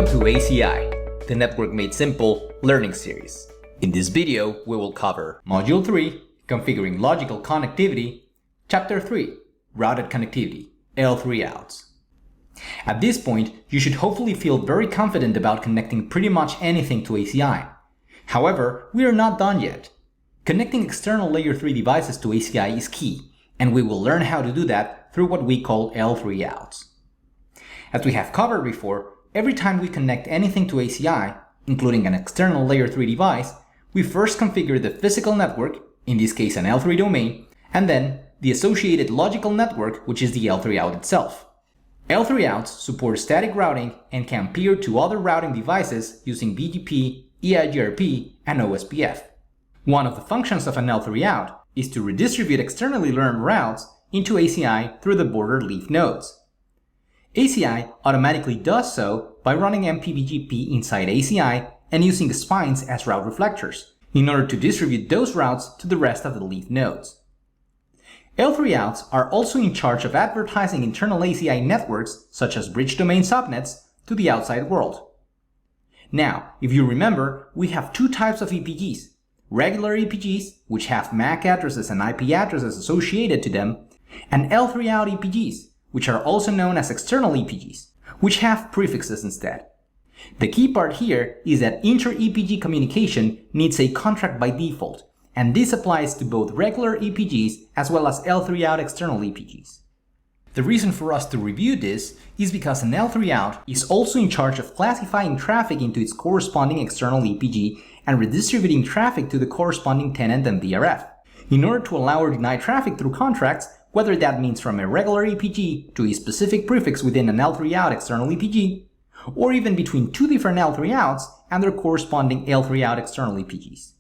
to ACI, the Network Made Simple learning series. In this video, we will cover Module 3, Configuring Logical Connectivity, Chapter 3, Routed Connectivity, L3 Outs. At this point, you should hopefully feel very confident about connecting pretty much anything to ACI. However, we are not done yet. Connecting external Layer 3 devices to ACI is key, and we will learn how to do that through what we call L3 Outs. As we have covered before, every time we connect anything to ACI, including an external Layer 3 device, we first configure the physical network, in this case an L3 domain, and then the associated logical network, which is the L3 out itself. L3 outs support static routing and can peer to other routing devices using BGP, EIGRP, and OSPF. One of the functions of an L3 out is to redistribute externally learned routes into ACI through the border leaf nodes. ACI automatically does so by running MPBGP inside ACI and using spines as route reflectors in order to distribute those routes to the rest of the leaf nodes. L3 outs are also in charge of advertising internal ACI networks, such as bridge domain subnets, to the outside world. Now, if you remember, we have two types of EPGs: regular EPGs, which have MAC addresses and IP addresses associated to them, and L3 out EPGs, which are also known as external EPGs, which have prefixes instead. The key part here is that inter-EPG communication needs a contract by default, and this applies to both regular EPGs as well as L3 out external EPGs. The reason for us to review this is because an L3 out is also in charge of classifying traffic into its corresponding external EPG and redistributing traffic to the corresponding tenant and VRF, in order to allow or deny traffic through contracts, whether that means from a regular EPG to a specific prefix within an L3 out external EPG, or even between two different L3 outs and their corresponding L3 out external EPGs.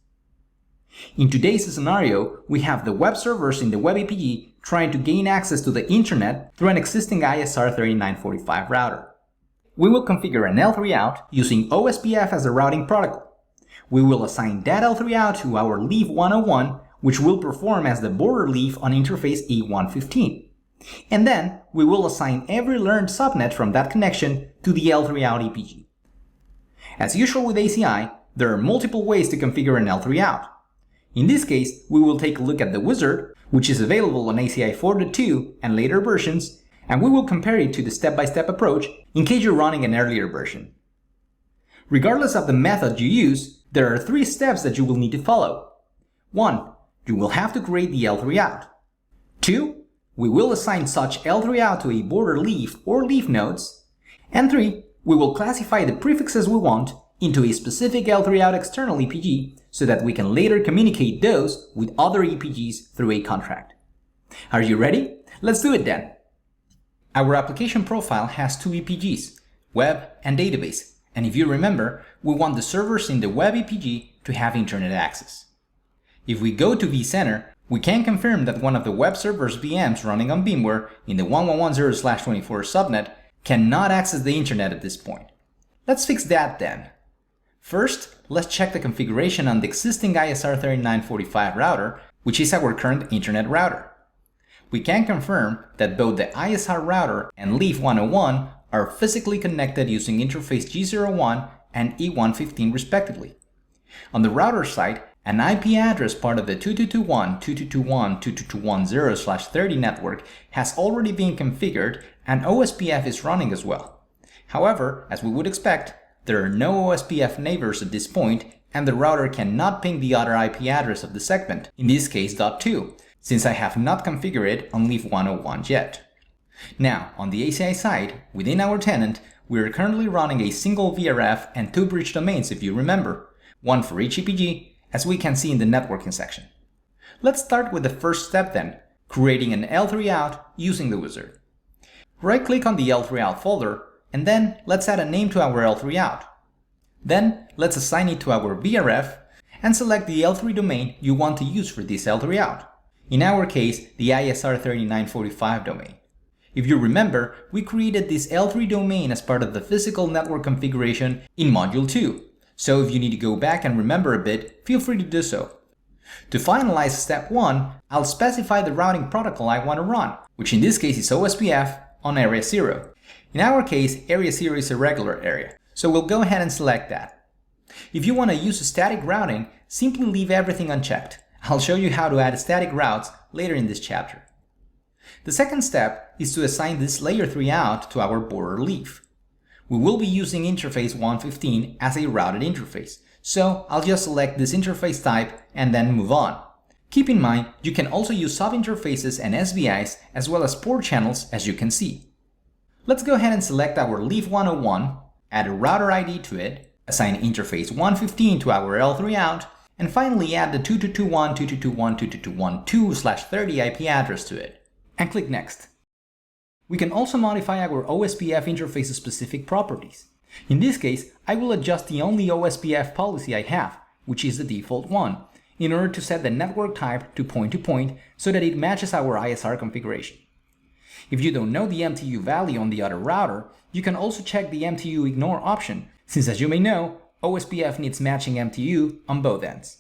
In today's scenario, we have the web servers in the web EPG trying to gain access to the internet through an existing ISR 3945 router. We will configure an L3 out using OSPF as a routing protocol. We will assign that L3 out to our leaf 101, which will perform as the border leaf on interface E115. And then we will assign every learned subnet from that connection to the L3 out EPG. As usual with ACI, there are multiple ways to configure an L3 out. In this case, we will take a look at the wizard, which is available on ACI 4.2 and later versions, and we will compare it to the step-by-step approach in case you're running an earlier version. Regardless of the method you use, there are 3 steps that you will need to follow. 1. You will have to create the L3 out. 2. We will assign such L3 out to a border leaf or leaf nodes. And 3. We will classify the prefixes we want into a specific L3 out external EPG so that we can later communicate those with other EPGs through a contract. Are you ready? Let's do it then. Our application profile has 2 EPGs, web and database, and if you remember, we want the servers in the web EPG to have internet access. If we go to vCenter, we can confirm that one of the web server's VMs running on VMware in the 1110/24 subnet cannot access the internet at this point. Let's fix that then. First, let's check the configuration on the existing ISR 3945 router, which is our current internet router. We can confirm that both the ISR router and leaf 101 are physically connected using interface G01 and E115 respectively. On the router side, an IP address part of the 2221.2221.2210/30 network has already been configured and OSPF is running as well. However, as we would expect, there are no OSPF neighbors at this point and the router cannot ping the other IP address of the segment, in this case .2, since I have not configured it on leaf 101 yet. Now, on the ACI side, within our tenant, we are currently running a single VRF and 2 bridge domains if you remember, one for each EPG, as we can see in the networking section. Let's start with the first step then, creating an L3 out using the wizard. Right-click on the L3 out folder, and then let's add a name to our L3 out. Then let's assign it to our VRF and select the L3 domain you want to use for this L3 out. In our case, the ISR 3945 domain. If you remember, we created this L3 domain as part of the physical network configuration in Module 2. So if you need to go back and remember a bit, feel free to do so. To finalize step 1, I'll specify the routing protocol I want to run, which in this case is OSPF on area 0. In our case, area 0 is a regular area, So we'll go ahead and select that. If you want to use static routing, simply leave everything unchecked. I'll show you how to add static routes later in this chapter. The second step is to assign this layer 3 out to our border leaf. We will be using interface 115 as a routed interface, so I'll just select this interface type and then move on. Keep in mind, you can also use subinterfaces and SBIs as well as port channels, as you can see. Let's go ahead and select our leaf 101, add a router ID to it, assign interface 115 to our L3 out, and finally add the 2221.2221.2/30 IP address to it, and click Next. We can also modify our OSPF interface specific properties. In this case, I will adjust the only OSPF policy I have, which is the default one, in order to set the network type to point-to-point so that it matches our ISR configuration. If you don't know the MTU value on the other router, you can also check the MTU ignore option, since as you may know, OSPF needs matching MTU on both ends.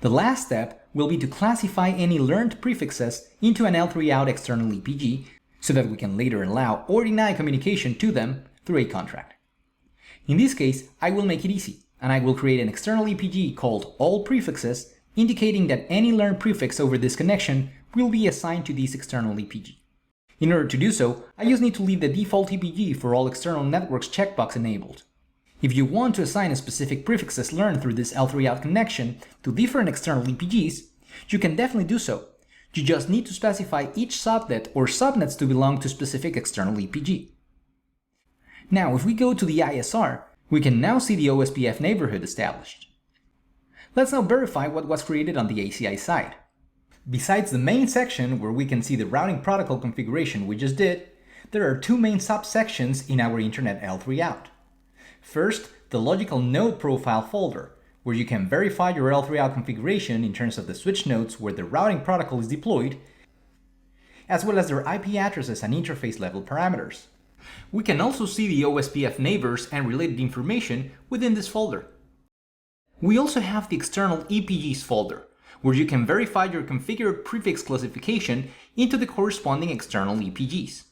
The last step will be to classify any learned prefixes into an L3 out external EPG so that we can later allow or deny communication to them through a contract. In this case, I will make it easy, and I will create an external EPG called all prefixes, indicating that any learned prefix over this connection will be assigned to this external EPG. In order to do so, I just need to leave the default EPG for all external networks checkbox enabled. If you want to assign a specific prefixes learned through this L3 out connection to different external EPGs, you can definitely do so. You just need to specify each subnet or subnets to belong to specific external EPG. Now, if we go to the ISR, we can now see the OSPF neighborhood established. Let's now verify what was created on the ACI side. Besides the main section where we can see the routing protocol configuration we just did, there are two main subsections in our Internet L3 out. First, the logical node profile folder, where you can verify your L3 out configuration in terms of the switch nodes where the routing protocol is deployed, as well as their IP addresses and interface level parameters. We can also see the OSPF neighbors and related information within this folder. We also have the External EPGs folder, where you can verify your configured prefix classification into the corresponding external EPGs.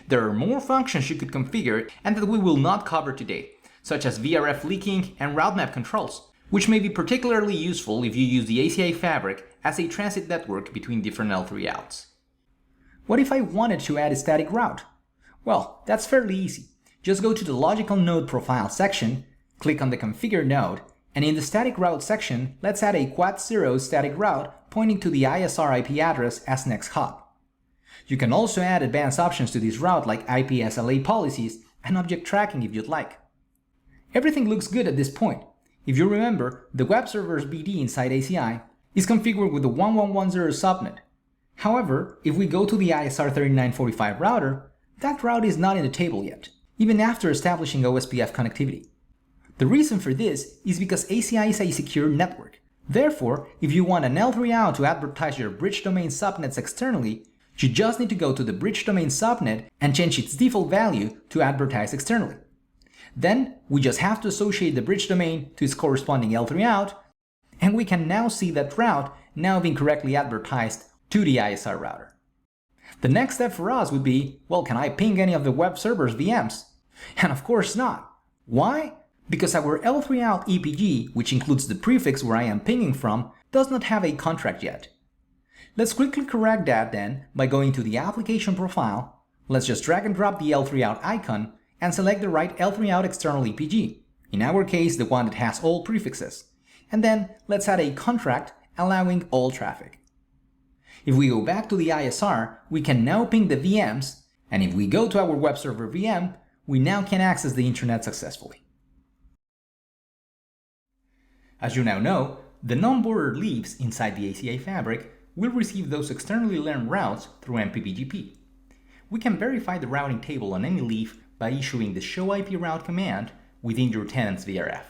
There are more functions you could configure and that we will not cover today, such as VRF leaking and route map controls, which may be particularly useful if you use the ACI fabric as a transit network between different L3 outs. What if I wanted to add a static route? Well, that's fairly easy. Just go to the logical node profile section, click on the configure node, and in the static route section, let's add a quad 0 static route pointing to the ISR IP address as next hop. You can also add advanced options to this route like IP SLA policies and object tracking if you'd like. Everything looks good at this point. If you remember, the web server's BD inside ACI is configured with the 1110 subnet. However, if we go to the ISR 3945 router, that route is not in the table yet, even after establishing OSPF connectivity. The reason for this is because ACI is a secure network. Therefore, if you want an L3 out to advertise your bridge domain subnets externally, you just need to go to the bridge domain subnet and change its default value to advertise externally. Then, we just have to associate the bridge domain to its corresponding L3 out, and we can now see that route now being correctly advertised to the ISR router. The next step for us would be, well, can I ping any of the web server's VMs? And of course not. Why? Because our L3 out EPG, which includes the prefix where I am pinging from, does not have a contract yet. Let's quickly correct that then by going to the application profile. Let's just drag and drop the L3 out icon and select the right L3 out external EPG, in our case the one that has all prefixes, and then let's add a contract allowing all traffic. If we go back to the ISR, we can now ping the VMs, and if we go to our web server VM, we now can access the internet successfully. As you now know, the non-border leaves inside the ACI fabric will receive those externally learned routes through MPBGP. We can verify the routing table on any leaf by issuing the show IP route command within your tenant's VRF.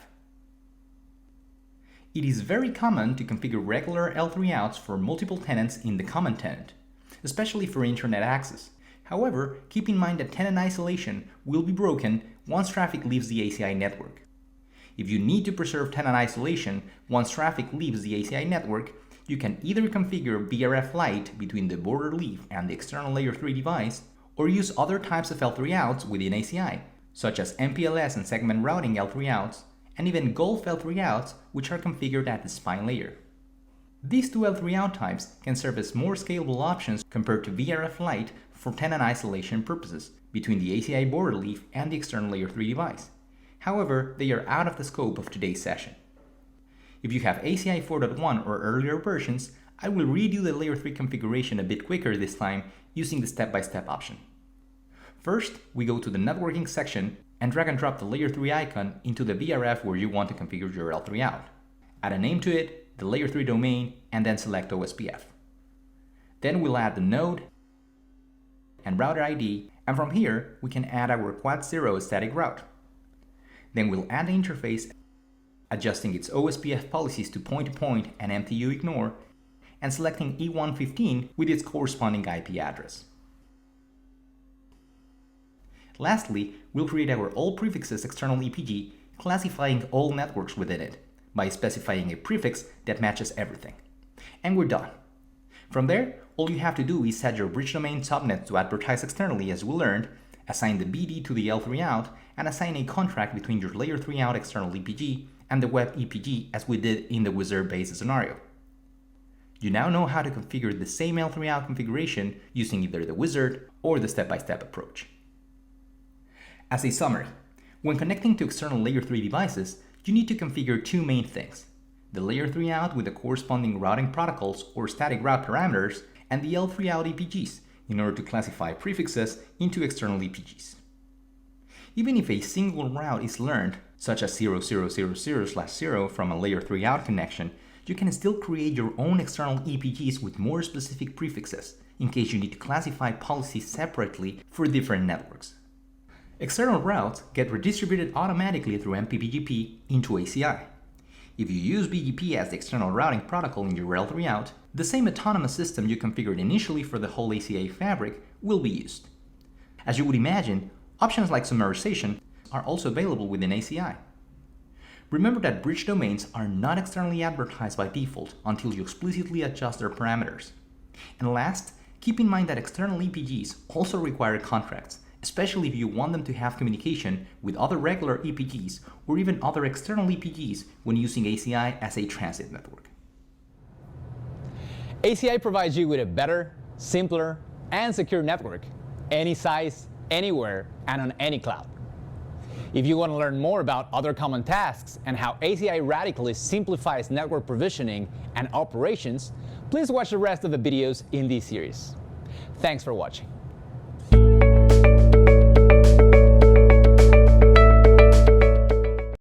It is very common to configure regular L3 outs for multiple tenants in the common tenant, especially for internet access. However, keep in mind that tenant isolation will be broken once traffic leaves the ACI network. If you need to preserve tenant isolation once traffic leaves the ACI network, you can either configure VRF Lite between the border leaf and the external layer 3 device, or use other types of L3 outs within ACI, such as MPLS and segment routing L3 outs, and even Gulf L3 outs, which are configured at the spine layer. These two L3 out types can serve as more scalable options compared to VRF Lite for tenant isolation purposes between the ACI border leaf and the external layer 3 device. However, they are out of the scope of today's session. If you have ACI 4.1 or earlier versions, I will redo the layer 3 configuration a bit quicker this time using the step-by-step option. First, we go to the networking section and drag and drop the layer 3 icon into the VRF where you want to configure your L3 out. Add a name to it, the layer 3 domain, and then select OSPF. Then we'll add the node and router ID, and from here we can add our quad 0 static route. Then we'll add the interface, adjusting its OSPF policies to point-to-point and MTU ignore, and selecting E115 with its corresponding IP address. Lastly, we'll create our all prefixes external EPG, classifying all networks within it by specifying a prefix that matches everything. And we're done. From there, all you have to do is set your bridge domain subnet to advertise externally as we learned, assign the BD to the L3 out, and assign a contract between your layer 3 out external EPG and the web EPG as we did in the wizard-based scenario. You now know how to configure the same L3 out configuration using either the wizard or the step-by-step approach. As a summary, when connecting to external layer 3 devices, you need to configure two main things: the layer 3 out with the corresponding routing protocols or static route parameters, and the L3 out EPGs in order to classify prefixes into external EPGs. Even if a single route is learned, such as 0000/0 from a layer 3 out connection, you can still create your own external EPGs with more specific prefixes in case you need to classify policies separately for different networks. External routes get redistributed automatically through MPBGP into ACI. If you use BGP as the external routing protocol in your L3 out, the same autonomous system you configured initially for the whole ACI fabric will be used. As you would imagine, options like summarization are also available within ACI. Remember that bridge domains are not externally advertised by default until you explicitly adjust their parameters. And last, keep in mind that external EPGs also require contracts, especially if you want them to have communication with other regular EPGs or even other external EPGs when using ACI as a transit network. ACI provides you with a better, simpler, and secure network, any size, anywhere, and on any cloud. If you want to learn more about other common tasks and how ACI radically simplifies network provisioning and operations, please watch the rest of the videos in this series. Thanks for watching.